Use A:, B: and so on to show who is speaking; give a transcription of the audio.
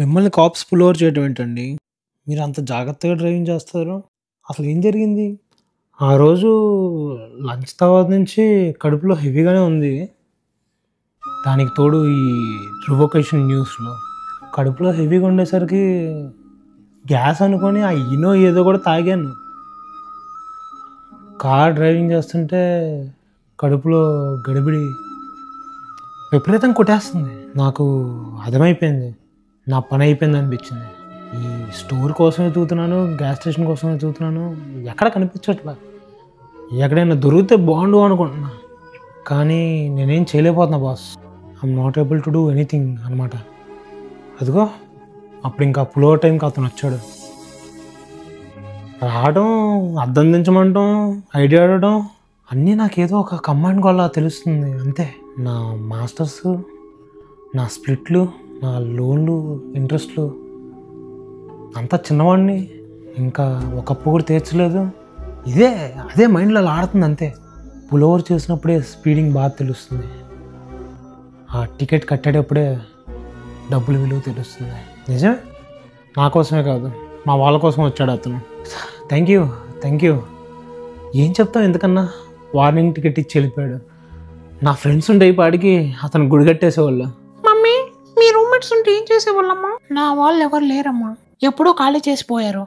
A: మిమ్మల్ని caps pull over చేయడం ఏంటండి? మీరు అంత జాగ్రత్తగా డ్రైవింగ్ చేస్తారు. అసలు ఏం జరిగింది? ఆ రోజు లంచ్ తర్వాత నుంచి కడుపులో హెవీగానే ఉంది. దానికి తోడు ఈ రివొకేషన్ న్యూస్‌లో కడుపులో హెవీగా ఉండేసరికి గ్యాస్ అనుకోని ఆ ఇనో ఏదో కూడా తాగాను. కార్ డ్రైవింగ్ చేస్తుంటే కడుపులో గడిబిడి విపరీతంగా కొట్టేస్తుంది. నాకు అర్థమైపోయింది. నా పని అయిపోయింది అనిపించింది. ఈ స్టోర్ కోసం వెతుకుతున్నాను, గ్యాస్ స్టేషన్ కోసం వెతుకుతున్నాను. ఎక్కడ కనిపించట్లా. ఎక్కడైనా దొరికితే బాగుండు అనుకుంటున్నా. కానీ నేనేం చేయలేకపోతున్నా boss. I'm not able to do anything అనమాట. అదిగో అప్పుడు ఇంకా పుల్ ఓవర్ టైంకి అతను వచ్చాడు. రావడం, అద్దం దించమంటాం, ఐడియా అడగడం అన్నీ నాకేదో ఒక కమాండ్ వల్ల తెలుస్తుంది అంతే. నా మాస్టర్స్, నా స్ప్లిట్లు, నా లోన్లు, ఇంట్రెస్ట్లు అంతా చిన్నవాడిని. ఇంకా ఒక అప్పు కూడా తీర్చలేదు. అదే మైండ్లో అలా ఆడుతుంది అంతే. పుల్ ఓవర్ చేసినప్పుడే స్పీడింగ్ బాగా తెలుస్తుంది. ఆ టికెట్ కట్టేటప్పుడే డబ్బులు విలువ తెలుస్తుంది. నిజమే, నా కోసమే కాదు, మా వాళ్ళ కోసం వచ్చాడు అతను. Thank you. ఏం చెప్తాం ఎందుకన్నా. వార్నింగ్ టికెట్ ఇచ్చి వెళ్ళిపోయాడు. నా ఫ్రెండ్స్ ఉండే పాడికి అతను గుడి కట్టేసేవాళ్ళు.
B: మమ్మీ, మీ రూమ్మేట్స్ ఉంటే ఏం చేసేవాళ్ళమ్మా? నా వాళ్ళు ఎవరు లేరమ్మా, ఎప్పుడో ఖాళీ చేసిపోయారు.